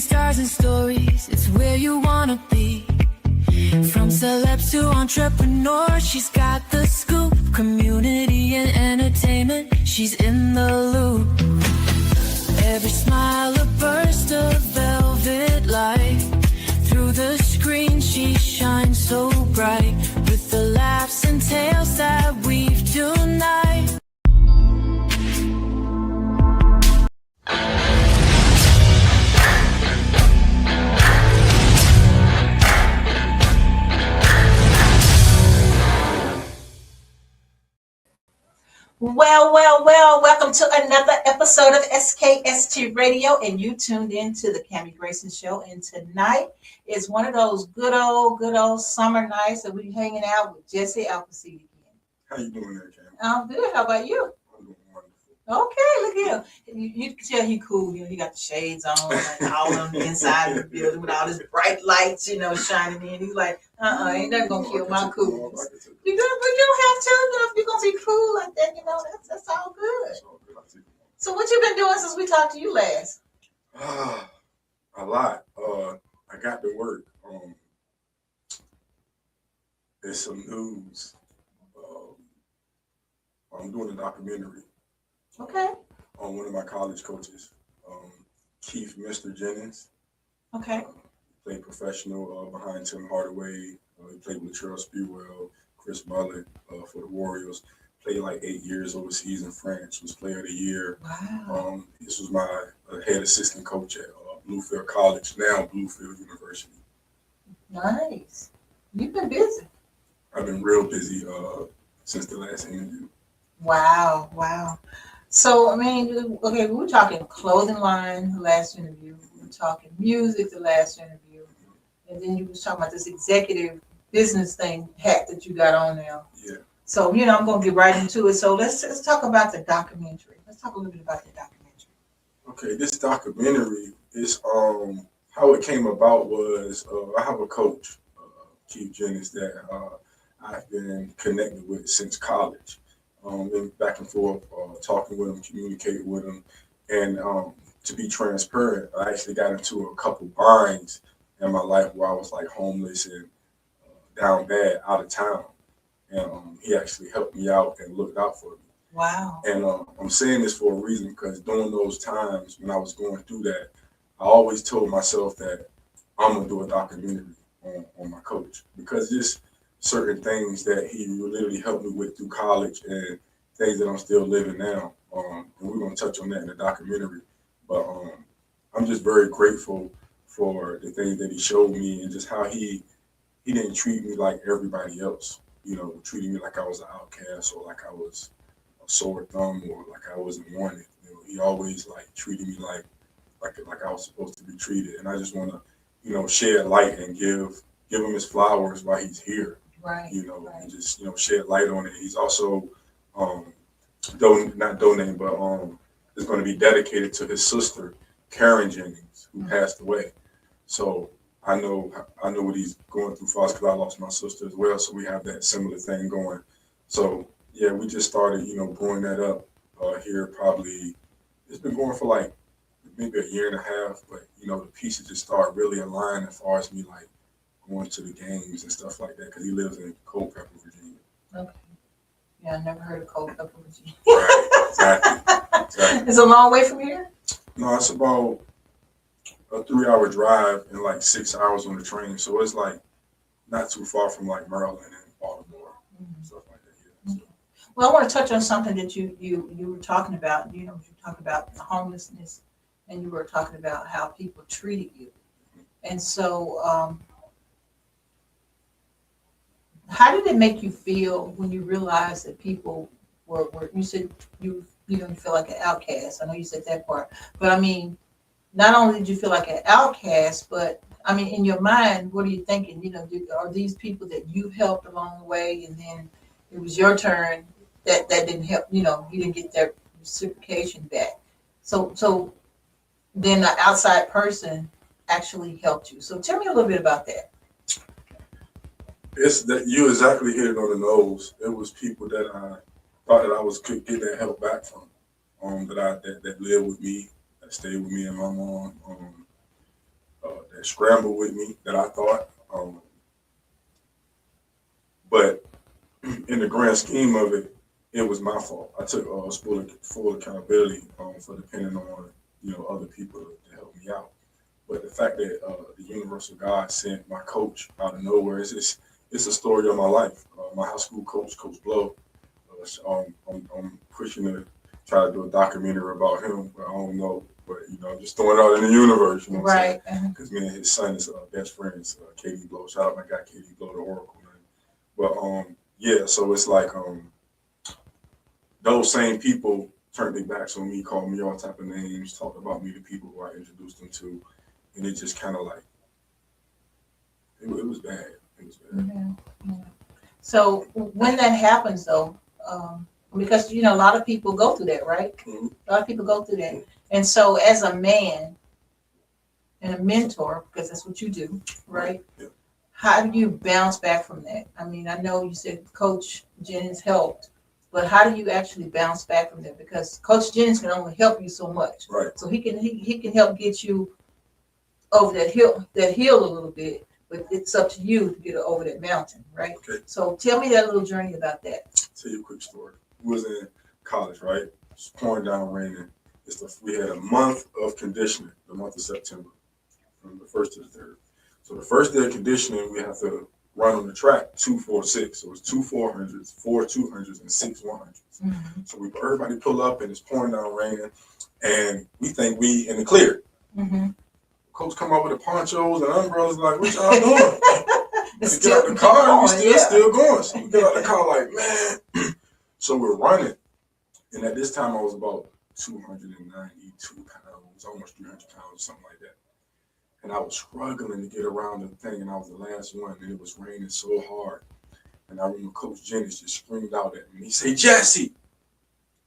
stars and stories, it's where you wanna be. From celebs to entrepreneurs, she's got the scoop. Community and entertainment, she's in the loop. Every smile a burst of velvet light. Through the screen she shines so bright. With the laughs and tales that weave tonight. Well, welcome to another episode of SKST Radio, and you tuned in to the Grayson show, and tonight is one of those good old summer nights that we're hanging out with Jesse Appleseeds again. How you doing there, Cam? I'm good. How about you? I'm doing wonderful. Okay, look at him. You can tell he cool. He got the shades on and all on the inside of the building with all his bright lights, shining in. He's like, ain't nothing gonna kill my coolness. You good, but you don't have to. If you're gonna be cool like that, that's all good. So what you been doing since we talked to you last? A lot. I got to work. There's some news. I'm doing a documentary. Okay. On one of my college coaches, Keith Mr. Jennings. Okay. Played professional behind Tim Hardaway. He played with Latrell Sprewell, Chris Mullin for the Warriors. Played like 8 years overseas in France. Was Player of the Year. Wow. This was my head assistant coach at Bluefield College, now Bluefield University. Nice. You've been busy. I've been real busy since the last interview. Wow. So, we were talking clothing line the last interview. We were talking music the last interview. And then you was talking about this executive business thing hat that you got on now. Yeah. So, I'm going to get right into it. So let's talk about the documentary. Let's talk a little bit about the documentary. Okay, this documentary is how it came about was I have a coach, Keith Jennings, that I've been connected with since college. Been back and forth, talking with him, communicating with him. And to be transparent, I actually got into a couple binds in my life where I was like homeless and down bad, out of town. And he actually helped me out and looked out for me. Wow. And I'm saying this for a reason because during those times when I was going through that, I always told myself that I'm going to do a documentary on my coach, because just certain things that he literally helped me with through college and things that I'm still living now. And we're going to touch on that in the documentary. But I'm just very grateful for the things that he showed me and just how he didn't treat me like everybody else, treating me like I was an outcast or like I was a sore thumb or like I wasn't wanted. He always treated me like I was supposed to be treated. And I just want to, shed light and give him his flowers while he's here. Right. And just, shed light on it. He's also not donating, but is going to be dedicated to his sister, Karen Jennings, who passed away. So I know what he's going through for us because I lost my sister as well. So we have that similar thing going. So yeah, we just started, brewing that up here. Probably it's been going for maybe a year and a half, but the pieces just start really aligning as far as me going to the games and stuff like that because he lives in Culpeper, Virginia. Okay. Yeah, I never heard of Culpeper, Virginia. Right, exactly. It's a long way from here? No, it's about a 3-hour drive and 6 hours on the train. So it's not too far from Maryland and Baltimore, stuff like that. Yeah. So. Well, I want to touch on something that you were talking about. You talked about the homelessness, and you were talking about how people treated you. And so, how did it make you feel when you realized that people were you said you feel like an outcast? I know you said that part, but not only did you feel like an outcast, but in your mind, what are you thinking? Are these people that you helped along the way, and then it was your turn that didn't help? You didn't get that reciprocation back. So then the outside person actually helped you. So tell me a little bit about that. It's that you exactly hit it on the nose. It was people that I thought that could get that help back from, that lived with me, that stayed with me and my mom. scrambled with me that I thought. But in the grand scheme of it, it was my fault. I took full accountability for depending on other people to help me out. But the fact that the universal God sent my coach out of nowhere, it's a story of my life. My high school coach, Coach Blow, I'm pushing to try to do a documentary about him, but I don't know. But I'm just throwing it out in the universe, you know what I'm saying? Right. Because me and his son is best friends, Katie Blow. Shout out my guy, Katie Blow, the Oracle, man. But yeah, so it's like those same people turned their backs on me, called me all type of names, talked about me to people who I introduced them to, and it just kind of like it was bad. It was bad. Yeah. So when that happens, though, because a lot of people go through that, right? Mm-hmm. A lot of people go through that, and so as a man and a mentor, because that's what you do, right? Yeah. How do you bounce back from that? I mean, I know you said Coach Jennings helped, but how do you actually bounce back from that? Because Coach Jennings can only help you so much, Right. so he can help get you over that hill a little bit, but it's up to you to get over that mountain, right? Okay. So tell me that little journey about that. Tell you a quick story. We was in college, right? It's pouring down, raining. We had a month of conditioning, the month of September, from the 1st to the 3rd. So the first day of conditioning, we have to run on the track 2 4 6. So it's 2 400s, 4 200s, and 6 100s. Mm-hmm. So everybody pull up and it's pouring down, raining, and we think we in the clear. Mm-hmm. Coach come out with the ponchos and umbrellas, like, what y'all doing? It's Get out the car and we going, still going. So we get out the car like, man. So we're running. And at this time I was about 292 pounds, almost 300 pounds, something like that. And I was struggling to get around the thing, and I was the last one, and it was raining so hard. And I remember Coach Jennings just screamed out at me. He said, Jesse.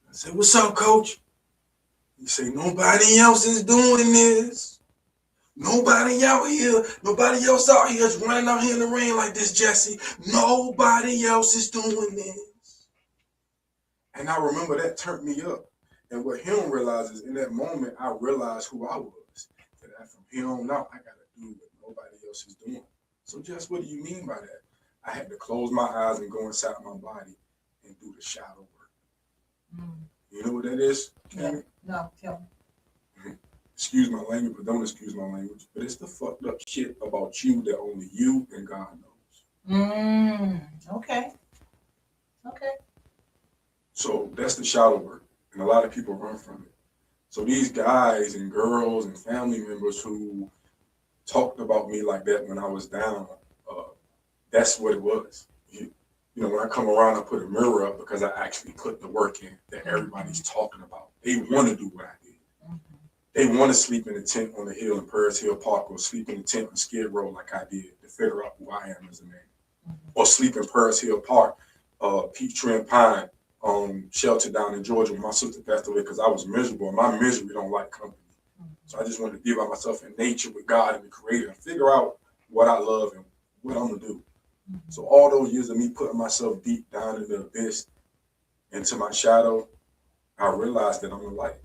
I said, what's up, Coach? He said, nobody else is doing this. Nobody else out here is running out here in the rain like this, Jesse. Nobody else is doing this. And I remember that turned me up. And what he don't realize is in that moment, I realized who I was. That from here on out, I got to do what nobody else is doing. So Jess, what do you mean by that? I had to close my eyes and go inside my body and do the shadow work. Mm. You know what that is? Yeah. No, tell me. Excuse my language, but don't excuse my language. But it's the fucked up shit about you that only you and God knows. Okay. So that's the shadow work. And a lot of people run from it. So these guys and girls and family members who talked about me like that when I was down, that's what it was. When I come around, I put a mirror up because I actually put the work in that everybody's talking about. They want to do what I did. They want to sleep in a tent on the hill in Paris Hill Park, or sleep in a tent on Skid Row like I did to figure out who I am as a man. Or sleep in Paris Hill Park, Peachtree and Pine, shelter down in Georgia when my sister passed away because I was miserable, and my misery don't like company. So I just wanted to be by myself in nature with God and the Creator and figure out what I love and what I'm going to do. So all those years of me putting myself deep down in the abyss, into my shadow, I realized that I'm a light.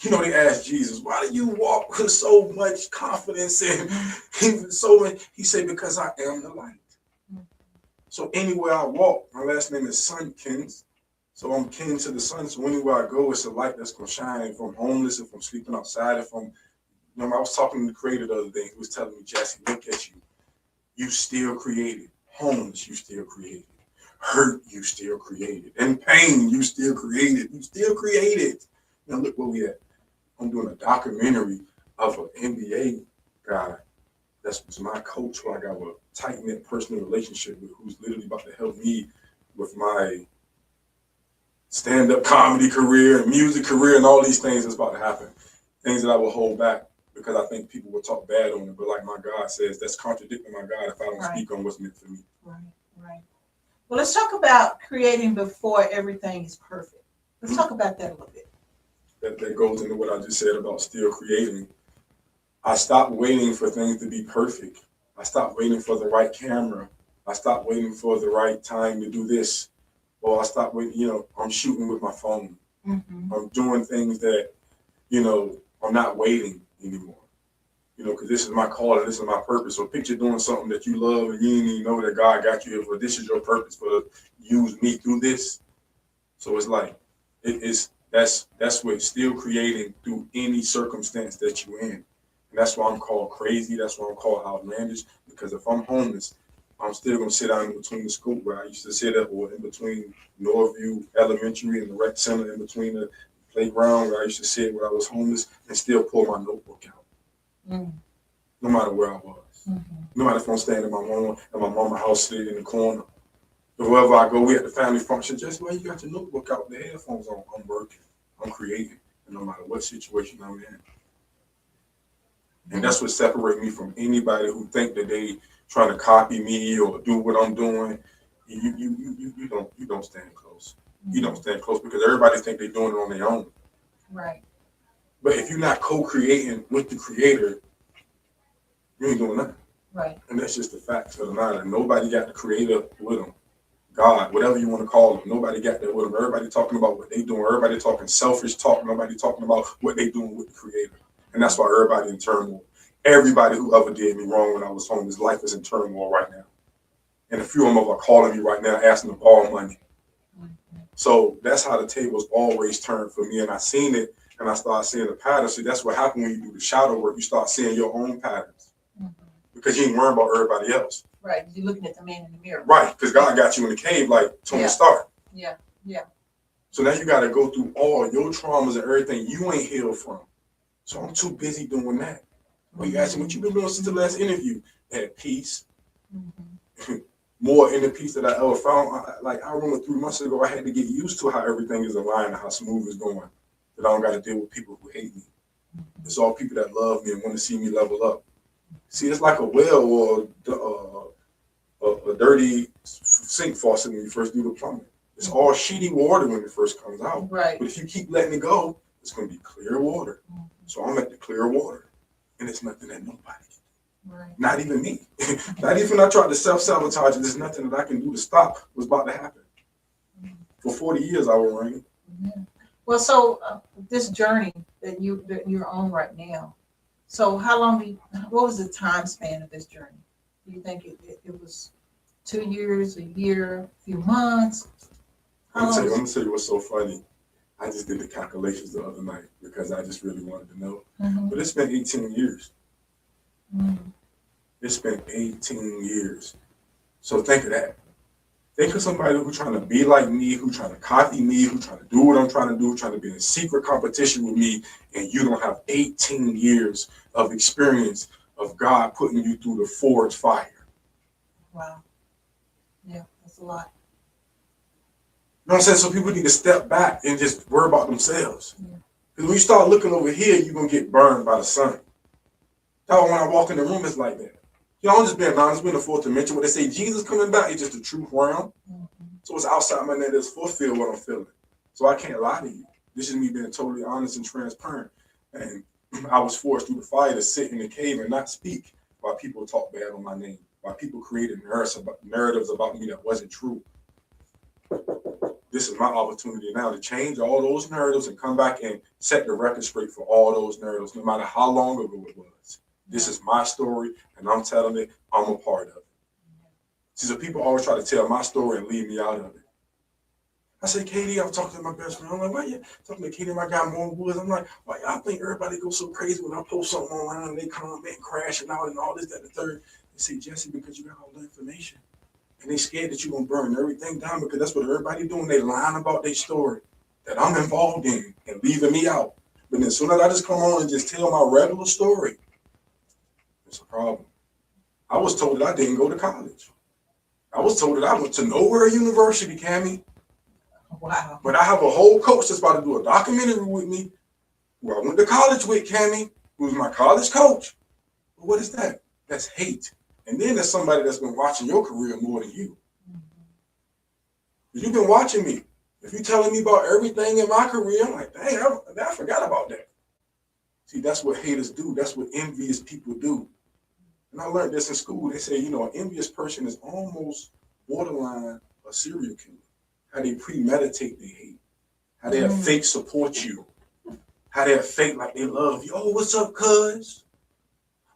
They asked Jesus, why do you walk with so much confidence and he said, because I am the light. So anywhere I walk, my last name is Sunkins. So I'm kin to the sun. So anywhere I go, it's a light that's going to shine. If I'm homeless, if I'm sleeping outside, I was talking to the Creator the other day. He was telling me, Jesse, look at you. You still created. Homeless, you still created. Hurt, you still created. And pain, you still created. You still created. Now look where we at. I'm doing a documentary of an NBA guy that's my coach, who I got a tight-knit personal relationship with, who's literally about to help me with my stand-up comedy career and music career and all these things that's about to happen. Things that I will hold back because I think people will talk bad on it. But like my God says, that's contradicting my God if I don't speak on what's meant for me. Right. Well, let's talk about creating before everything is perfect. Let's talk about that a little bit. That goes into what I just said about still creating. I stopped waiting for things to be perfect. I stopped waiting for the right camera. I stopped waiting for the right time to do this. Or I stopped waiting, I'm shooting with my phone. I'm doing things that, I'm not waiting anymore. you know, because this is my calling, this is my purpose. So picture doing something that you love and you didn't even know that God got you here for. This is your purpose for to use me through this. So it's like that's what still creating through any circumstance that you're in. And that's why I'm called crazy. That's why I'm called outlandish. Because if I'm homeless, I'm still gonna sit down in between the school where I used to sit at, or in between Northview Elementary and the rec center, in between the playground where I used to sit when I was homeless, and still pull my notebook out. No matter where I was. No matter if I'm staying at my mama's house sitting in the corner. Or wherever I go, we at the family function, just where you got your notebook out, the headphones on, I'm working, I'm creating, and no matter what situation I'm in. And that's what separates me from anybody who think that they trying to copy me or do what I'm doing. You don't stand close. You don't stand close because everybody think they're doing it on their own. Right. But if you're not co-creating with the creator, you ain't doing nothing. Right. And that's just the fact of the matter. Nobody got the creator with them. God, whatever you want to call them, nobody got that with them. Everybody talking about what they doing. Everybody talking selfish talk. Nobody talking about what they doing with the creator. And that's why everybody in turmoil. Everybody who ever did me wrong when I was home, his life is in turmoil right now. And a few of them are calling me right now, asking to borrow money. So that's how the tables always turn for me. And I seen it, and I started seeing the patterns. See, that's what happens when you do the shadow work. You start seeing your own patterns because you ain't worrying about everybody else. Right. You're looking at the man in the mirror. Right, because God got you in the cave like Tony Stark. Yeah. Yeah. So now you got to go through all your traumas and everything you ain't healed from. So I'm too busy doing that. Well, you ask me what you been doing since the last interview. At peace. More inner peace that I ever found. I remember 3 months ago, I had to get used to how everything is aligned and how smooth it's going. That I don't got to deal with people who hate me. It's all people that love me and want to see me level up. See, it's like a well or a dirty sink faucet when you first do the plumbing. It's all shitty water when it first comes out. Right. But if you keep letting it go, it's going to be clear water. So I'm at the clear water. And it's nothing that nobody can do. Right. Not even me. Not even when I tried to self-sabotage it, there's nothing that I can do to stop what's about to happen. For 40 years, I was running. Well, so this journey that you're on right now, so how long what was the time span of this journey? Do you think it was 2 years, a year, a few months? I'm gonna tell you what's so funny. I just did the calculations the other night because I just really wanted to know. But it's been 18 years. It's been 18 years. So think of that. Think of somebody who's trying to be like me, who's trying to copy me, who's trying to do what I'm trying to do, trying to be in secret competition with me, and you don't have 18 years of experience of God putting you through the forge fire. Wow. Yeah, that's a lot. You know what I'm saying? So people need to step back and just worry about themselves. Because when you start looking over here, you're going to get burned by the sun. That's why when I walk in the room, it's like that. You know, I'm just being honest. We're in the fourth dimension. When they say Jesus coming back, it's just the truth realm. So it's outside my net that's fulfill what I'm feeling. So I can't lie to you. This is me being totally honest and transparent. And I was forced through the fire to sit in the cave and not speak while people talk bad on my name, while people created narratives about me that wasn't true. This is my opportunity now to change all those narratives and come back and set the record straight for all those narratives, no matter how long ago it was. This is my story, and I'm telling it. I'm a part of it. See, so people always try to tell my story and leave me out of it. I said, Katie, I was talking to my best friend. I'm like, why you talking to Katie? I got more woods. I'm like, why y'all think everybody goes so crazy when I post something online and they comment and crashing out and all this, that, and the third? They say, Jesse, because you got all the information. And they scared that you're going to burn everything down because that's what everybody doing. They lying about their story that I'm involved in and leaving me out. But then as soon as I just come on and just tell my regular story, it's a problem. I was told that I didn't go to college. I was told that I went to Nowhere University, Cammie. Wow. But I have a whole coach that's about to do a documentary with me who I went to college with, Cammie, who's my college coach. But what is that? That's hate. And then there's somebody that's been watching your career more than you. You've been watching me. If you're telling me about everything in my career, I'm like, dang, I forgot about that. See, that's what haters do. That's what envious people do. And I learned this in school. They say, you know, an envious person is almost borderline a serial killer. How they premeditate their hate. How they have fake support you. How they have fake like they love you. Oh, what's up, cuz?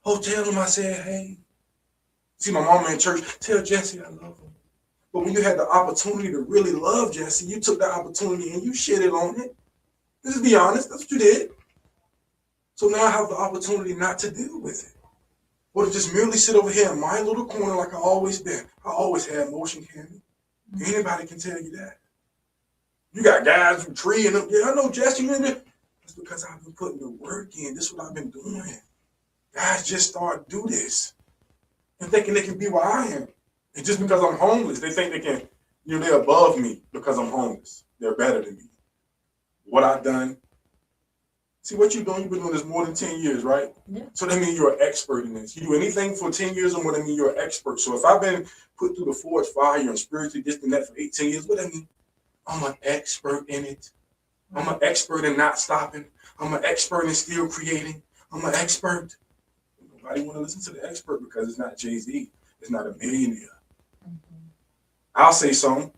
Oh, tell him I said, hey. See my mama in church, tell Jesse I love him. But when you had the opportunity to really love Jesse, you took that opportunity and you shitted on it. Let's be honest, that's what you did. So now I have the opportunity not to deal with it. Or to just merely sit over here in my little corner like I always been. I always had motion, Candy. Anybody can tell you that. You got guys who treeing up. Yeah, I know Jesse. That's because I've been putting the work in. This is what I've been doing. Guys just start do this. And thinking they can be where I am. And just because I'm homeless, they think they can, they're above me because I'm homeless. They're better than me. What I've done. See what you're doing, you've been doing this more than 10 years, right? Yeah. So that means you're an expert in this. You do anything for 10 years or more, that means you're an expert. So if I've been put through the forge fire and spiritually this and that for 18 years, what that mean? I'm an expert in it. I'm an expert in not stopping. I'm an expert in still creating. I'm an expert. Nobody want to listen to the expert because it's not Jay-Z. It's not a millionaire. Mm-hmm. I'll say something.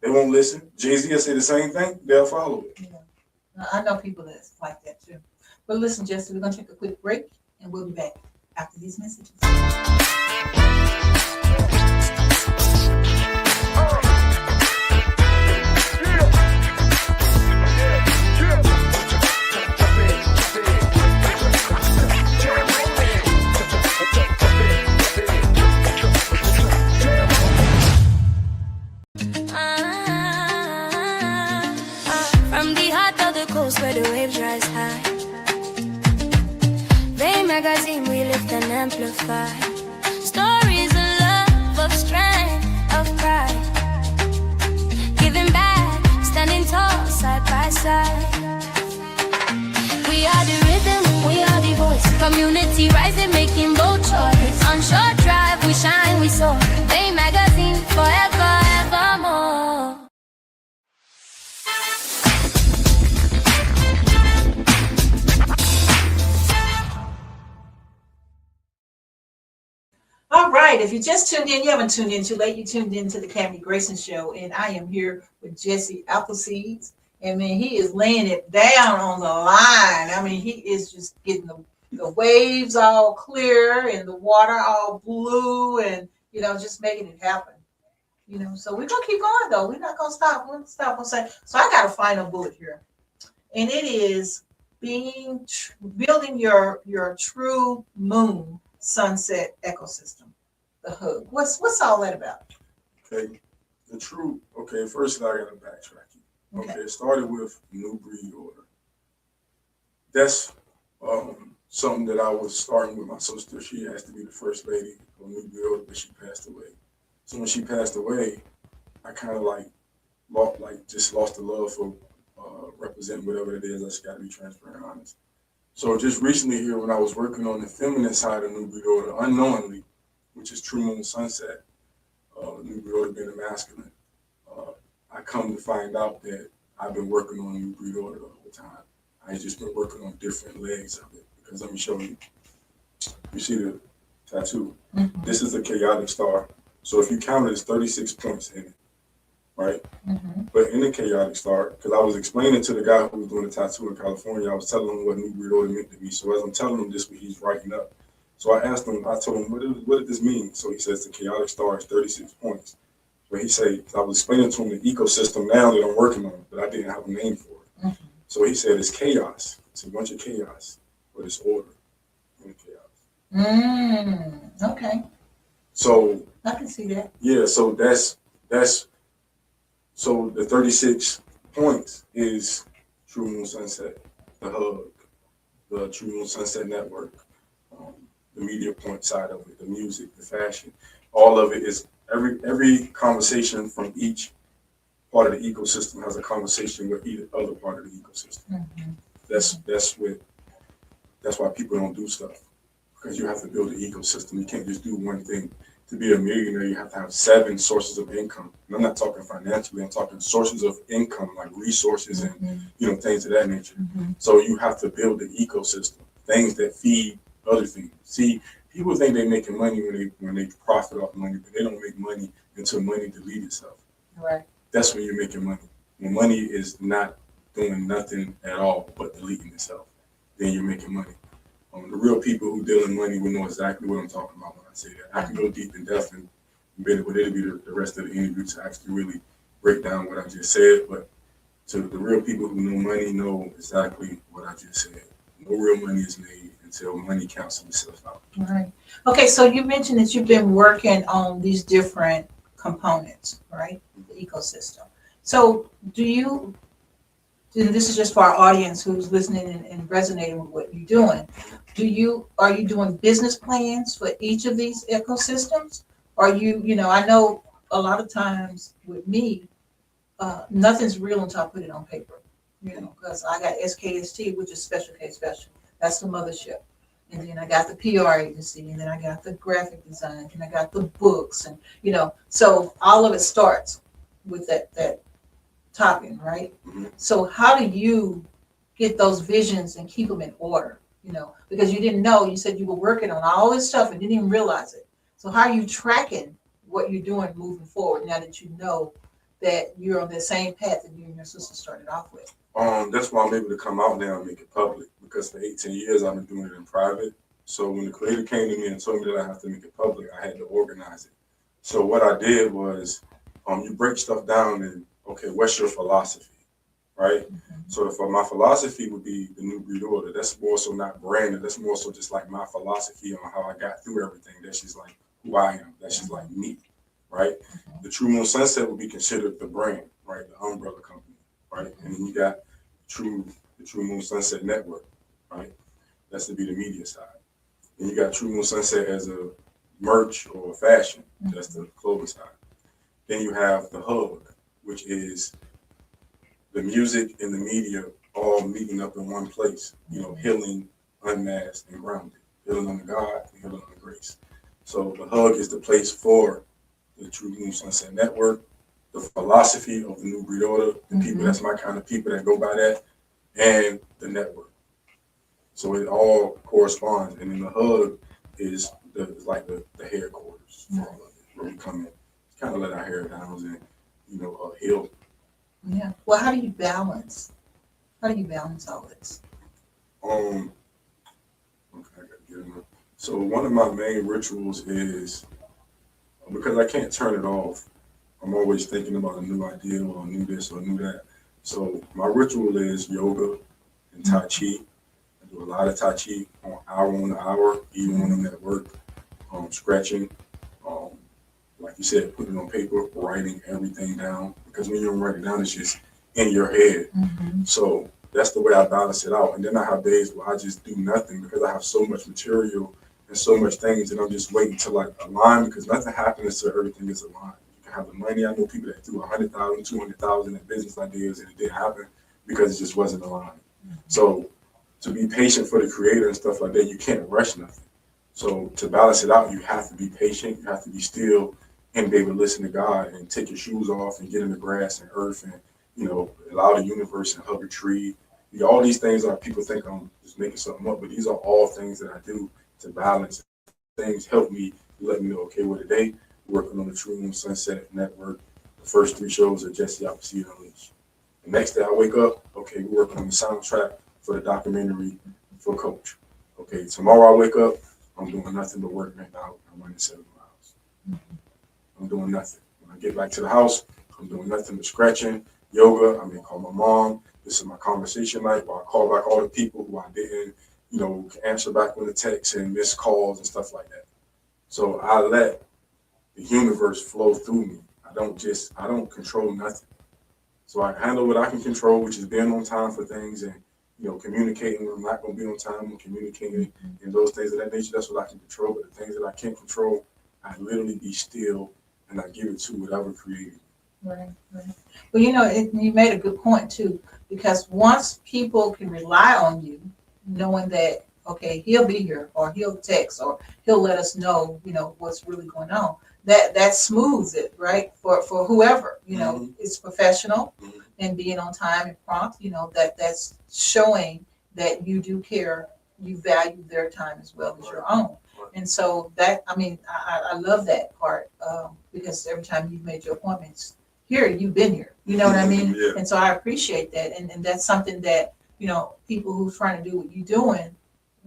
They won't listen. Jay-Z will say the same thing. They'll follow it. Yeah. I know people that's like that too. But listen, Jesse, we're going to take a quick break and we'll be back after these messages. Where the waves rise high. Rain magazine, we lift and amplify. Stories of love, of strength, of pride. Giving back, standing tall, side by side. We are the rhythm, we are the voice. Community rising, making bold choice. On short drive, we shine, we soar. Rain magazine, forever, evermore. All right, if you just tuned in, you haven't tuned in too late, you tuned in to the Candy Grayson Show, and I am here with Jesse Appleseeds. And man, he is laying it down on the line. I mean, he is just getting the waves all clear and the water all blue and, just making it happen. So we're going to keep going, though. We're not going to stop. We're going to stop. So I got a final bullet here, and it is building your true moon sunset ecosystem, the hug. What's all that about? Okay, first I gotta backtrack you. Okay, it started with New Breed Order. That's something that I was starting with my sister. She has to be the first lady of New Breed Order, but she passed away. So when she passed away, I kind of just lost the love for representing whatever it is. I just gotta be transparent and honest. So just recently here, when I was working on the feminine side of New Breed Order, unknowingly, which is True Moon Sunset, New Breed Order being a masculine, I come to find out that I've been working on New Breed Order the whole time. I just been working on different legs of it. Because let me show you. You see the tattoo? Mm-hmm. This is a chaotic star. So if you count it, it's 36 points in it, right? Mm-hmm. But in the chaotic star, because I was explaining to the guy who was doing the tattoo in California, I was telling him what New Breed Order meant to me. So as I'm telling him this, what he's writing up. So I asked him, I told him, what did this mean? So he says the chaotic star is 36 points. But he said, I was explaining to him the ecosystem now that I'm working on, but I didn't have a name for it. Mm-hmm. So he said it's chaos. It's a bunch of chaos, but it's order in the chaos. Okay. So I can see that. Yeah, so that's so the 36 points is True Moon Sunset, the hug, the True Moon Sunset Network, the media point side of it, the music, the fashion, all of it is every conversation from each part of the ecosystem has a conversation with either other part of the ecosystem. Mm-hmm. That's why people don't do stuff, because you have to build an ecosystem. You can't just do one thing. To be a millionaire, you have to have 7 sources of income. And I'm not talking financially, I'm talking sources of income, like resources mm-hmm. and things of that nature. Mm-hmm. So you have to build an ecosystem, things that feed other things. See, people think they're making money when they profit off money, but they don't make money until money deletes itself. Right. That's when you're making money. When money is not doing nothing at all but deleting itself, then you're making money. The real people who deal in money will know exactly what I'm talking about when I say that. I can go deep in depth and but it'll be the rest of the interview to actually really break down what I just said. But to the real people who know money know exactly what I just said. No real money is made until money cancels itself out. Right. Okay, so you mentioned that you've been working on these different components, right? The ecosystem. So do you, and this is just for our audience who's listening and resonating with what you're doing, are you doing business plans for each of these ecosystems? Are I know a lot of times with me, nothing's real until I put it on paper, because I got SKST, which is special case special. That's the mothership. And then I got the PR agency, and then I got the graphic design, and I got the books, and so all of it starts with that topping, right? So how do you get those visions and keep them in order? Because you didn't know, you said you were working on all this stuff and didn't even realize it. So how are you tracking what you're doing moving forward now that you know that you're on the same path that you and your sister started off with? That's why I'm able to come out now and make it public, because for 18 years I've been doing it in private. So when the creator came to me and told me that I have to make it public, I had to organize it. So what I did was, you break stuff down and, okay, what's your philosophy, right? So for my philosophy would be the new breed order. That's more so not branded. That's more so just like my philosophy on how I got through everything. That's just like who I am. That's just like me, right? The True Moon Sunset would be considered the brand, right? The umbrella company, right? And then you got the True Moon Sunset Network, right? That's to be the media side. Then you got True Moon Sunset as a merch or fashion. That's the clothing side. Then you have the hub, which is the music and the media all meeting up in one place, healing, unmasked, and grounded. Healing under God and healing under grace. So the hub is the place for the True Moon Sunset Network, the philosophy of the New Breed Order, the people, that's my kind of people that go by that, and the network. So it all corresponds. And then the hub is like the headquarters for all of it, where we come in, kind of let our hair down and, heal. Yeah. Well, how do you balance all this? Okay, I gotta get enough. So one of my main rituals is, because I can't turn it off, I'm always thinking about a new idea or a new this or new that. So my ritual is yoga and Tai Chi. I do a lot of Tai Chi on the hour, even when I'm at work, stretching, like you said, putting it on paper, writing everything down. Because when you don't write it down, it's just in your head. So that's the way I balance it out. And then I have days where I just do nothing because I have so much material and so much things that I'm just waiting to like align, because nothing happens until everything is aligned. You can have the money. I know people that do 100,000, 200,000 in business ideas and it didn't happen because it just wasn't aligned. So to be patient for the creator and stuff like that, you can't rush nothing. So to balance it out, you have to be patient. You have to be still and be able to listen to God and take your shoes off and get in the grass and earth and, allow the universe and hug a tree. All these things are, people think I'm just making something up, but these are all things that I do to balance. Things help me let me know, okay, well, today we're working on the True Moon Sunset Network. The first 3 shows are Jesse Appleseeds Unleashed. The next day I wake up, okay, we're working on the soundtrack for the documentary for Coach. Okay, tomorrow I wake up, I'm doing nothing but working out. I'm running 7 miles. I'm doing nothing. When I get back to the house, I'm doing nothing but stretching, yoga. I may call my mom. This is my conversation night where I call back all the people who I didn't, answer back on the texts and missed calls and stuff like that. So I let the universe flow through me. I don't control nothing. So I handle what I can control, which is being on time for things and, communicating when I'm not going to be on time and communicating and those things of that nature. That's what I can control. But the things that I can't control, I literally be still and I give it to whatever created. Right. Well, you made a good point too, because once people can rely on you, knowing that, okay, he'll be here or he'll text or he'll let us know, what's really going on, that smooths it, right? For whoever, is professional and being on time and prompt, that's showing that you do care, you value their time as well as your own. And so that, I love that part, because every time you've made your appointments here, you've been here, you know what I mean? Yeah. And so I appreciate that. And that's something that, people who's trying to do what you're doing,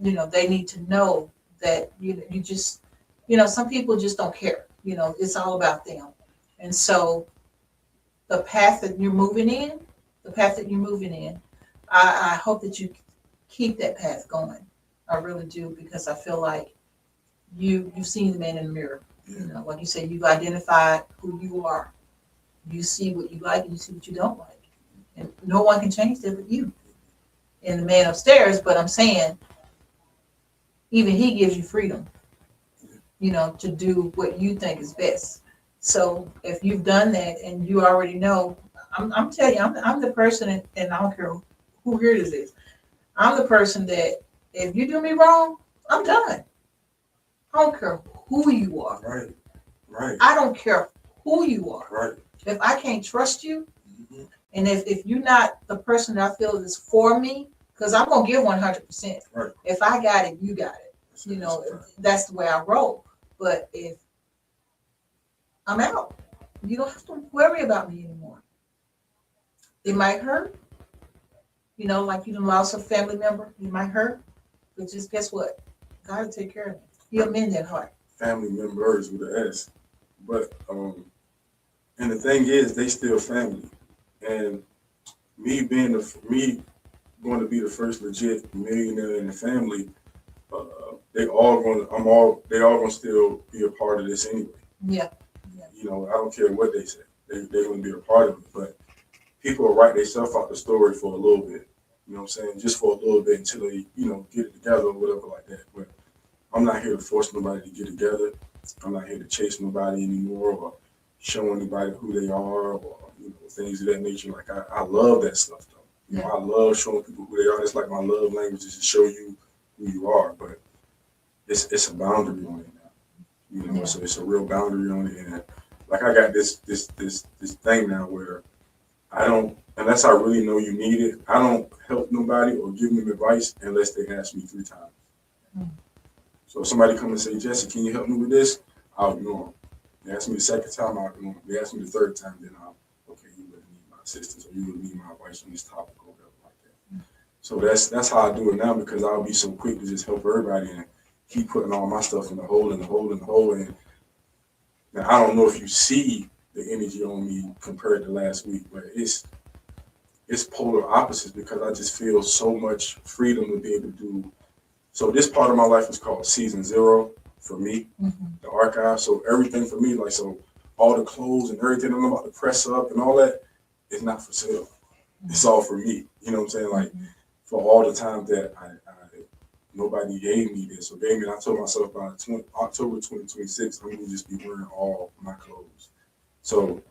they need to know that you just, some people just don't care. It's all about them. And so the path that you're moving in, I hope that you keep that path going. I really do, because I feel like you've seen the man in the mirror. Like you said, you've identified who you are. You see what you like and you see what you don't like. And no one can change that but you and the man upstairs. But I'm saying, even he gives you freedom, to do what you think is best. So if you've done that and you already know, I'm telling you, I'm the person, and I don't care who here this is. I'm the person that if you do me wrong, I'm done. I don't care who you are. Right. Right. I don't care who you are. Right. If I can't trust you, and if you're not the person that I feel is for me, because I'm gonna give 100%. Right. If I got it, you got it. That's the way I roll. But if I'm out, you don't have to worry about me anymore. It might hurt, like you done lost a family member. It might hurt, but just guess what? God will take care of it. He'll mend that heart. Family members with an S, but and the thing is, they still family. And me going to be the first legit millionaire in the family, they all gonna still be a part of this anyway. Yeah. I don't care what they say. They're gonna be a part of it. But people will write themselves out the story for a little bit. You know what I'm saying? Just for a little bit until they, get it together or whatever like that. But I'm not here to force nobody to get together. I'm not here to chase nobody anymore or show anybody who they are or things of that nature. Like I love that stuff though. I love showing people who they are. It's like my love language is to show you who you are. But it's a boundary on it now. So it's a real boundary on it. And like I got this thing now where I don't, unless I really know you need it, I don't help nobody or give them advice unless they ask me 3 times. So if somebody come and say, Jesse, can you help me with this? I'll ignore them. They ask me the second time, I'll ignore them. They ask me the third time, then okay, you really need my assistance or you really need my advice on this topic or whatever like that. So that's how I do it now, because I'll be so quick to just help everybody and keep putting all my stuff in the hole. And now I don't know if you see the energy on me compared to last week, but it's polar opposites, because I just feel so much freedom to be able to do. So this part of my life is called season 0 for me, the archive. So everything for me, like, so all the clothes and everything I'm about to press up and all that is not for sale. It's all for me. You know what I'm saying? Like, for all the time that I nobody gave me this or gave me, and I told myself by October 2026, I'm gonna just be wearing all my clothes. So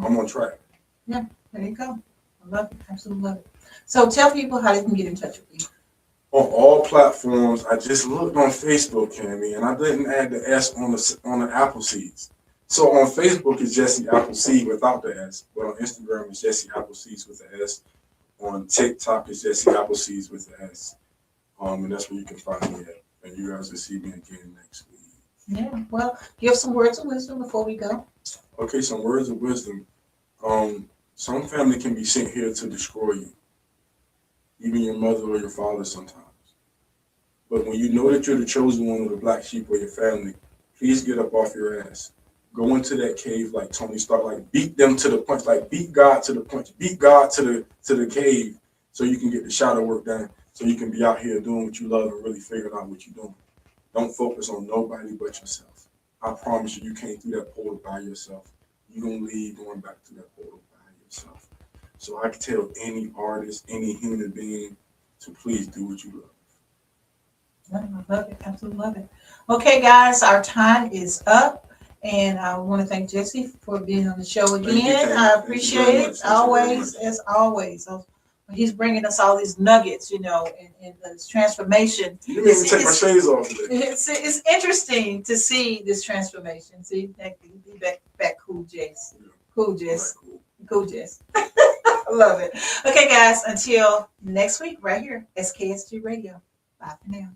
I'm on track. Yeah, there you go. I love it. Absolutely love it. So tell people how they can get in touch with you. On all platforms. I just looked on Facebook, Cammy, and I didn't add the S on the Appleseeds. So on Facebook it's Jesse Appleseed without the S, but on Instagram it's Jesse Appleseeds with the S. On TikTok it's Jesse Appleseeds with the S. And that's where you can find me at. And you guys will see me again next week. Yeah, well, give some words of wisdom before we go. Okay, some words of wisdom. Some family can be sent here to destroy you. Even your mother or your father sometimes. But when you know that you're the chosen one of the black sheep of your family, please get up off your ass. Go into that cave like Tony Stark, like beat them to the punch, like beat God to the punch, beat God to the cave, so you can get the shadow work done, so you can be out here doing what you love and really figuring out what you're doing. Don't focus on nobody but yourself. I promise you, you came through that portal by yourself. You're going to leave going back to that portal by yourself. So I can tell any artist, any human being to please do what you love. I love it. Absolutely love it. Okay, guys, our time is up. And I want to thank Jesse for being on the show again. I appreciate it. Always, as always. So he's bringing us all these nuggets, and this transformation. You didn't even take my shades off today. It's interesting to see this transformation. See, back cool, Jess. Cool, Jess. Cool, Jess. I love it. Okay, guys, until next week, right here, SKST Radio. Bye for now.